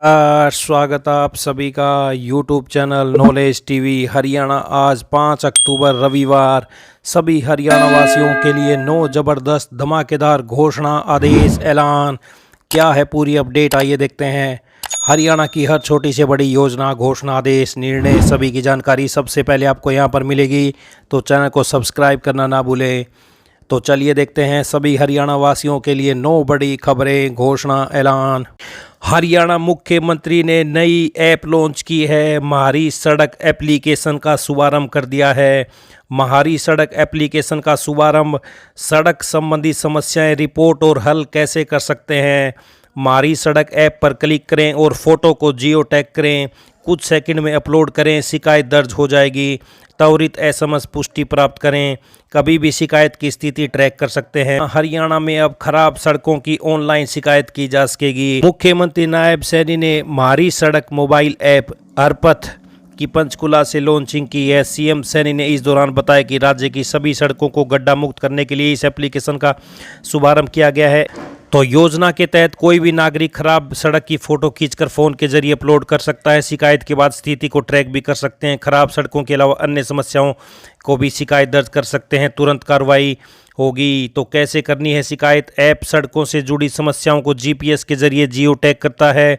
स्वागत आप सभी का YouTube channel knowledge TV Haryana. आज 5 अक्टूबर रविवार सभी हरियाणा वासियों के लिए 9 जबरदस्त धमाकेदार घोषणा आदेश ऐलान। क्या है पूरी अपडेट, आइए देखते हैं। हरियाणा की हर छोटी से बड़ी योजना, घोषणा, आदेश, निर्णय सभी की जानकारी सबसे पहले आपको यहां पर मिलेगी, तो चैनल को सब्सक्राइब करना ना भूलें। तो चलिए देखते हैं सभी हरियाणा वासियों के लिए 9 बड़ी खबरें, घोषणा, ऐलान। हरियाणा मुख्यमंत्री ने नई ऐप लॉन्च की है। महारी सड़क एप्लीकेशन का शुभारंभ कर दिया है। महारी सड़क एप्लीकेशन का शुभारंभ। सड़क संबंधी समस्याएं रिपोर्ट और हल कैसे कर सकते हैं। महारी सड़क ऐप पर क्लिक करें और फोटो को जियो टैग करें। कुछ सेकंड में अपलोड करें, शिकायत दर्ज हो जाएगी। त्वरित एसएमएस पुष्टि प्राप्त करें। कभी भी शिकायत की स्थिति ट्रैक कर सकते हैं। हरियाणा में अब खराब सड़कों की ऑनलाइन शिकायत की जा सकेगी। मुख्यमंत्री नायब सैनी ने महारी सड़क मोबाइल ऐप हरपथ की पंचकुला से लॉन्चिंग की है। सीएम सैनी ने इस दौरान बताया कि राज्य की सभी सड़कों को गड्ढा मुक्त करने के लिए इस एप्लीकेशन का शुभारंभ किया गया है। तो योजना के तहत कोई भी नागरिक खराब सड़क की फोटो खींचकर फोन के जरिए अपलोड कर सकता है। शिकायत के बाद स्थिति को ट्रैक भी कर सकते हैं। खराब सड़कों के अलावा अन्य समस्याओं को भी शिकायत दर्ज कर सकते हैं। तुरंत कार्रवाई होगी। तो कैसे करनी है शिकायत। ऐप सड़कों से जुड़ी समस्याओं को जीपीएस के जरिए जियो टैग करता है।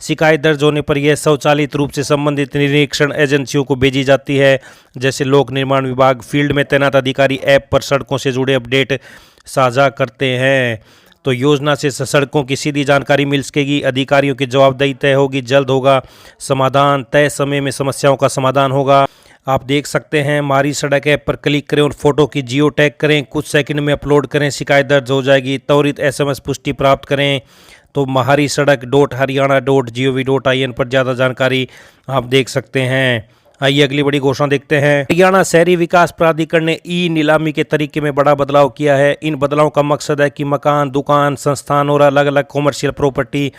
शिकायत दर्ज होने पर यह स्वचालित रूप से संबंधित निरीक्षण एजेंसियों को भेजी जाती है, जैसे लोक निर्माण विभाग। फील्ड में तैनात अधिकारी ऐप पर सड़कों से जुड़े अपडेट साझा करते हैं। तो योजना से सड़कों की सीधी जानकारी मिल सकेगी। अधिकारियों की जवाबदेही तय होगी। जल्द होगा समाधान। तय समय में समस्याओं का समाधान होगा। आप देख सकते हैं महारी सड़क ऐप पर क्लिक करें और फोटो की जियो टैग करें। कुछ सेकंड में अपलोड करें, शिकायत दर्ज हो जाएगी। त्वरित एसएमएस पुष्टि प्राप्त करें। तो महारी सड़क .हरियाणा.gov.in पर ज़्यादा जानकारी आप देख सकते हैं। आइए अगली बड़ी घोषणा देखते हैं। हरियाणा शहरी विकास प्राधिकरण ने ई नीलामी के तरीके में बड़ा बदलाव किया है। इन बदलावों का मकसद है कि मकान, दुकान, संस्थान और अलग अलग कॉमर्शियल प्रॉपर्टी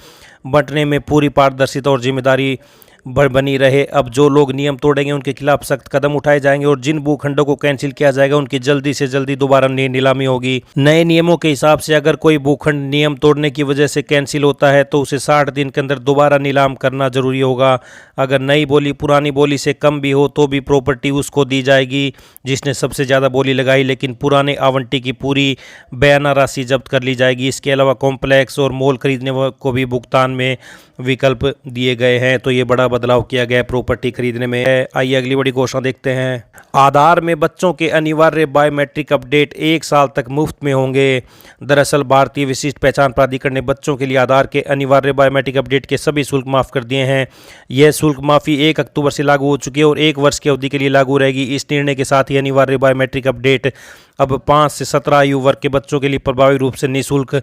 बंटने में पूरी पारदर्शिता और जिम्मेदारी बनी रहे। अब जो लोग नियम तोड़ेंगे उनके खिलाफ सख्त कदम उठाए जाएंगे और जिन भूखंडों को कैंसिल किया जाएगा उनकी जल्दी से जल्दी दोबारा नीलामी होगी। नए नियमों के हिसाब से अगर कोई भूखंड नियम तोड़ने की वजह से कैंसिल होता है तो उसे 60 दिन के अंदर दोबारा नीलाम करना जरूरी होगा। अगर नई बोली पुरानी बोली से कम भी हो तो भी प्रॉपर्टी उसको दी जाएगी जिसने सबसे ज़्यादा बोली लगाई, लेकिन पुराने आवंटी की पूरी बयाना राशि जब्त कर ली जाएगी। इसके अलावा कॉम्प्लेक्स और मॉल खरीदने को भी भुगतान में विकल्प दिए गए हैं। तो ये बड़ा बदलाव किया गया प्रॉपर्टी खरीदने में। आइए अगली बड़ी घोषणा देखते हैं। आधार में बच्चों के अनिवार्य बायोमेट्रिक अपडेट 1 साल तक मुफ्त में होंगे। दरअसल भारतीय विशिष्ट पहचान प्राधिकरण ने बच्चों के लिए आधार के अनिवार्य बायोमेट्रिक अपडेट के सभी शुल्क माफ कर दिए हैं। यह शुल्क माफी 1 अक्टूबर से लागू हो चुकी है और 1 वर्ष की अवधि के लिए लागू रहेगी। इस निर्णय के साथ ही अनिवार्य बायोमेट्रिक अपडेट अब 5 से 17 आयु वर्ग के बच्चों के लिए प्रभावी रूप से निःशुल्क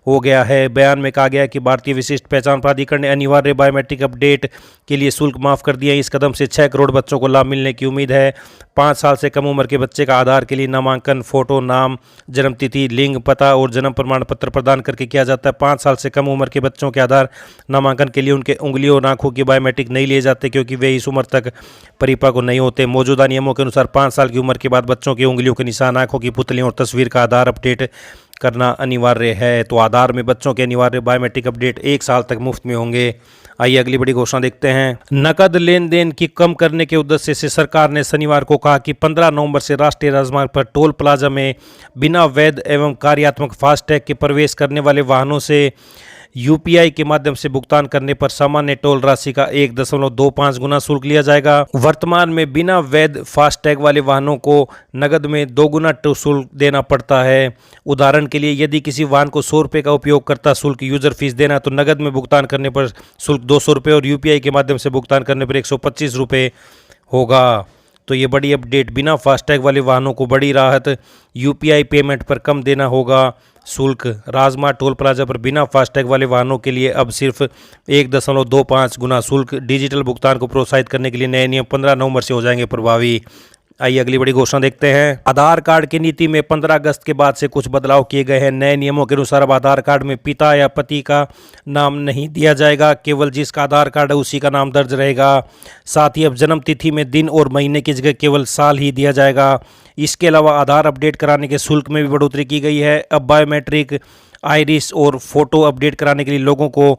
हो गया है। बयान में कहा गया है कि भारतीय विशिष्ट पहचान प्राधिकरण ने अनिवार्य बायोमेट्रिक अपडेट के लिए शुल्क माफ कर दिया है। इस कदम से 6 करोड़ बच्चों को लाभ मिलने की उम्मीद है। 5 साल से कम उम्र के बच्चे का आधार के लिए नामांकन फोटो, नाम, जन्मतिथि, लिंग, पता और जन्म प्रमाण पत्र प्रदान करके किया जाता है। 5 साल से कम उम्र के बच्चों के आधार नामांकन के लिए उनके उंगलियों और आंखों की बायोमेट्रिक नहीं लिए जाते, क्योंकि वे इस उम्र तक परिपक्व नहीं होते। मौजूदा नियमों के अनुसार 5 साल की उम्र के बाद बच्चों की उंगलियों के निशान, आंखों की पुतलियों और तस्वीर का आधार अपडेट करना अनिवार्य है। तो आधार में बच्चों के अनिवार्य बायोमेट्रिक अपडेट 1 साल तक मुफ्त में होंगे। आइए अगली बड़ी घोषणा देखते हैं। नकद लेन देन की कम करने के उद्देश्य से सरकार ने शनिवार को कहा कि 15 नवंबर से राष्ट्रीय राजमार्ग पर टोल प्लाजा में बिना वैध एवं कार्यात्मक फास्टैग के प्रवेश करने वाले वाहनों से यूपीआई के माध्यम से भुगतान करने पर सामान्य टोल राशि का 1.25 गुना शुल्क लिया जाएगा। वर्तमान में बिना वैध फास्टैग वाले वाहनों को नगद में 2 गुना शुल्क देना पड़ता है। उदाहरण के लिए यदि किसी वाहन को 100 रुपये का उपयोगकर्ता शुल्क यूजर फीस देना तो नगद में भुगतान करने पर शुल्क 200 रुपये और यूपीआई के माध्यम से भुगतान करने पर 125 रुपये होगा। तो ये बड़ी अपडेट, बिना फास्टैग वाले वाहनों को बड़ी राहत। यूपीआई पेमेंट पर कम देना होगा शुल्क। राजमार्ग टोल प्लाजा पर बिना फास्टैग वाले वाहनों के लिए अब सिर्फ 1.25 गुना शुल्क। डिजिटल भुगतान को प्रोत्साहित करने के लिए नए नियम 15 नवंबर से हो जाएंगे प्रभावी। आइए अगली बड़ी घोषणा देखते हैं। आधार कार्ड की नीति में 15 अगस्त के बाद से कुछ बदलाव किए गए हैं। नए नियमों के अनुसार अब आधार कार्ड में पिता या पति का नाम नहीं दिया जाएगा, केवल जिसका आधार कार्ड है उसी का नाम दर्ज रहेगा। साथ ही अब जन्म तिथि में दिन और महीने की जगह केवल साल ही दिया जाएगा। इसके अलावा आधार अपडेट कराने के शुल्क में भी बढ़ोतरी की गई है। अब बायोमेट्रिक, आइरिस और फोटो अपडेट कराने के लिए लोगों को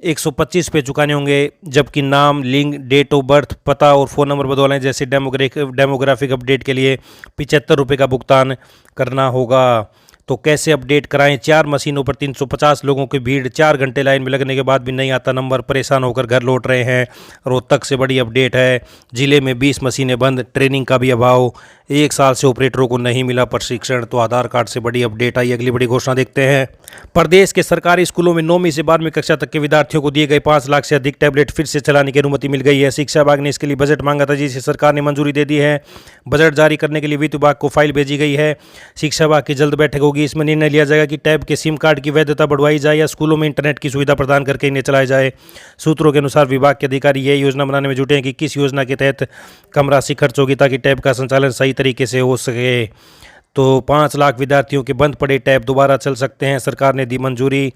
125 पे चुकाने होंगे, जबकि नाम, लिंग, डेट ऑफ बर्थ, पता और फ़ोन नंबर बदलवाने जैसे डेमोग्राफिक अपडेट के लिए 75 रुपये का भुगतान करना होगा। तो कैसे अपडेट कराएं? 4 मशीनों पर 350 लोगों की भीड़, 4 घंटे लाइन में लगने के बाद भी नहीं आता नंबर, परेशान होकर घर लौट रहे हैं। रोहतक से बड़ी अपडेट है, जिले में 20 मशीनें बंद, ट्रेनिंग का भी अभाव, 1 साल से ऑपरेटरों को नहीं मिला प्रशिक्षण। तो आधार कार्ड से बड़ी अपडेट आई। अगली बड़ी घोषणा देखते हैं। प्रदेश के सरकारी स्कूलों में 9वीं से 12वीं कक्षा तक के विद्यार्थियों को दिए गए 5 लाख से अधिक टैबलेट फिर से चलाने की अनुमति मिल गई है। शिक्षा विभाग ने इसके लिए बजट मांगा था, जिसे सरकार ने मंजूरी दे दी है। बजट जारी करने के लिए वित्त विभाग को फाइल भेजी गई है। शिक्षा विभाग की जल्द बैठक होगी, इसमें निर्णय लिया जाएगा कि टैब के सिम कार्ड की वैधता बढ़वाई जाए या स्कूलों में इंटरनेट की सुविधा प्रदान करके इन्हें चलाया जाए। सूत्रों के अनुसार विभाग के अधिकारी यह योजना बनाने में जुटे हैं कि किस योजना के तहत कम राशि खर्च होगी ताकि टैब का संचालन सही तरीके से हो सके। तो 5 लाख विद्यार्थियों के बंद पड़े टैब दोबारा चल सकते हैं, सरकार ने दी मंजूरी।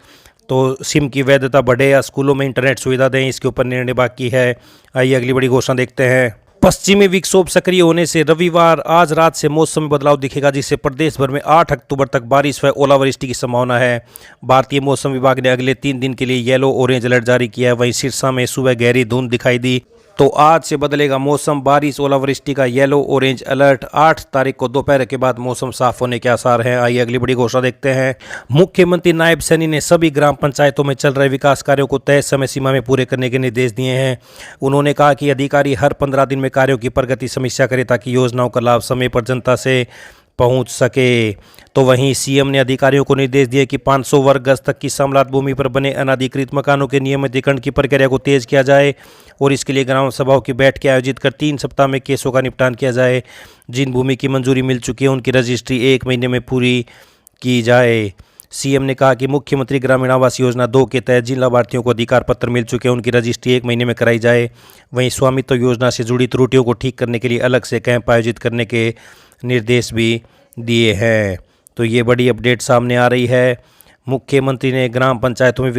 तो सिम की वैधता बढ़े या स्कूलों में इंटरनेट सुविधा दें, इसके ऊपर निर्णय बाकी है। आइए अगली बड़ी घोषणा देखते हैं। पश्चिमी विक्षोभ सक्रिय होने से रविवार आज रात से मौसम में बदलाव दिखेगा, जिससे प्रदेश भर में 8 अक्टूबर तक बारिश व ओलावृष्टि की संभावना है। भारतीय मौसम विभाग ने अगले 3 दिन के लिए येलो ऑरेंज अलर्ट जारी किया है। वहीं सिरसा में सुबह गहरी धुंध दिखाई दी। तो आज से बदलेगा मौसम, बारिश ओलावृष्टि का येलो ऑरेंज अलर्ट। 8 तारीख को दोपहर के बाद मौसम साफ होने के आसार हैं। आइए अगली बड़ी घोषणा देखते हैं। मुख्यमंत्री नायब सैनी ने सभी ग्राम पंचायतों में चल रहे विकास कार्यों को तय समय सीमा में पूरे करने के निर्देश दिए हैं। उन्होंने कहा कि अधिकारी हर 15 दिन में कार्यों की प्रगति समीक्षा करें ताकि योजनाओं का लाभ समय पर जनता से पहुंच सके। तो वहीं सीएम ने अधिकारियों को निर्देश दिए कि 500 वर्ग गज तक की समलात भूमि पर बने अनाधिकृत मकानों के नियमितीकरण की प्रक्रिया को तेज किया जाए और इसके लिए ग्राम सभाओं की बैठकें आयोजित कर 3 सप्ताह में केसों का निपटान किया जाए। जिन भूमि की मंजूरी मिल चुकी है उनकी रजिस्ट्री 1 महीने में पूरी की जाए। सीएम ने कहा कि मुख्यमंत्री ग्रामीण आवास योजना 2 के तहत जिन लाभार्थियों को अधिकार पत्र मिल चुके हैं उनकी रजिस्ट्री 1 महीने में कराई जाए। वहीं स्वामित्व योजना से जुड़ी त्रुटियों को ठीक करने के लिए अलग से कैंप आयोजित करने के निर्देश भी दिए हैं। तो ये बड़ी अपडेट सामने आ रही है। मुख्यमंत्री ने ग्राम पंचायतों में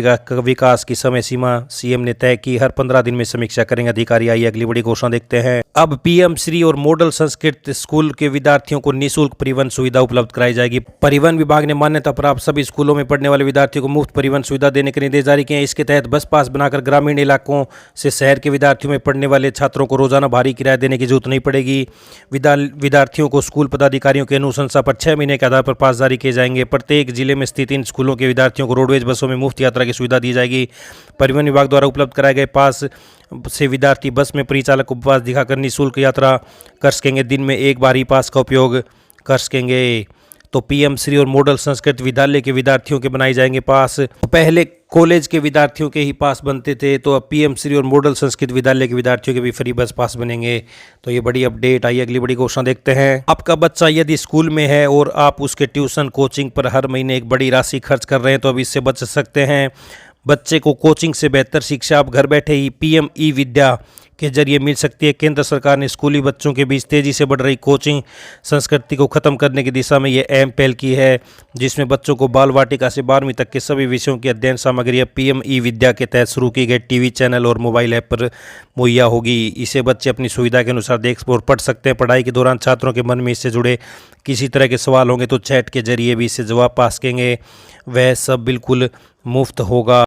विकास की समय सीमा सीएम ने तय की, हर 15 दिन में समीक्षा करेंगे अधिकारी। आइए अगली बड़ी घोषणा देखते हैं। अब पीएम श्री और मॉडल संस्कृत स्कूल के विद्यार्थियों को निःशुल्क परिवहन सुविधा उपलब्ध कराई जाएगी। परिवहन विभाग ने मान्यता प्राप्त सभी स्कूलों में पढ़ने वाले विद्यार्थियों को मुफ्त परिवहन सुविधा देने के निर्देश जारी किए हैं। इसके तहत बस पास बनाकर ग्रामीण इलाकों से शहर के विद्यार्थियों में पढ़ने वाले छात्रों को रोजाना भारी किराया देने की जरूरत नहीं पड़ेगी। विद्यार्थियों को स्कूल पदाधिकारियों के अनुशंसा पर 6 महीने के आधार पर पास जारी किए जाएंगे। प्रत्येक जिले में स्थित इन स्कूलों के विद्यार्थियों को रोडवेज बसों में मुफ्त यात्रा की सुविधा दी जाएगी। परिवहन विभाग द्वारा उपलब्ध कराए गए पास से विद्यार्थी बस में परिचालक को पास दिखाकर निःशुल्क यात्रा कर सकेंगे। दिन में एक बार ही पास का उपयोग कर सकेंगे। तो पीएम श्री और मॉडल संस्कृत विद्यालय के विद्यार्थियों के बनाए जाएंगे पास। पहले कॉलेज के विद्यार्थियों के ही पास बनते थे, तो अब पीएम श्री और मॉडल संस्कृत विद्यालय के विद्यार्थियों के भी फ्री बस पास बनेंगे। तो ये बड़ी अपडेट आई। अगली बड़ी घोषणा देखते हैं। आपका बच्चा यदि स्कूल में है और आप उसके ट्यूशन कोचिंग पर हर महीने एक बड़ी राशि खर्च कर रहे हैं तो अब इससे बच सकते हैं। बच्चे को कोचिंग से बेहतर शिक्षा अब घर बैठे ही पीएम ई विद्या के जरिए मिल सकती है। केंद्र सरकार ने स्कूली बच्चों के बीच तेजी से बढ़ रही कोचिंग संस्कृति को खत्म करने की दिशा में ये अहम पहल की है, जिसमें बच्चों को बाल वाटिका से 12वीं तक के सभी विषयों की अध्ययन सामग्री अब पीएम ई विद्या के तहत शुरू की गए टीवी चैनल और मोबाइल ऐप पर मुहैया होगी। इसे बच्चे अपनी सुविधा के अनुसार देख और पढ़ सकते हैं। पढ़ाई के दौरान छात्रों के मन में इससे जुड़े किसी तरह के सवाल होंगे तो चैट के जरिए भी इससे जवाब पा सकेंगे। वह सब बिल्कुल मुफ्त होगा।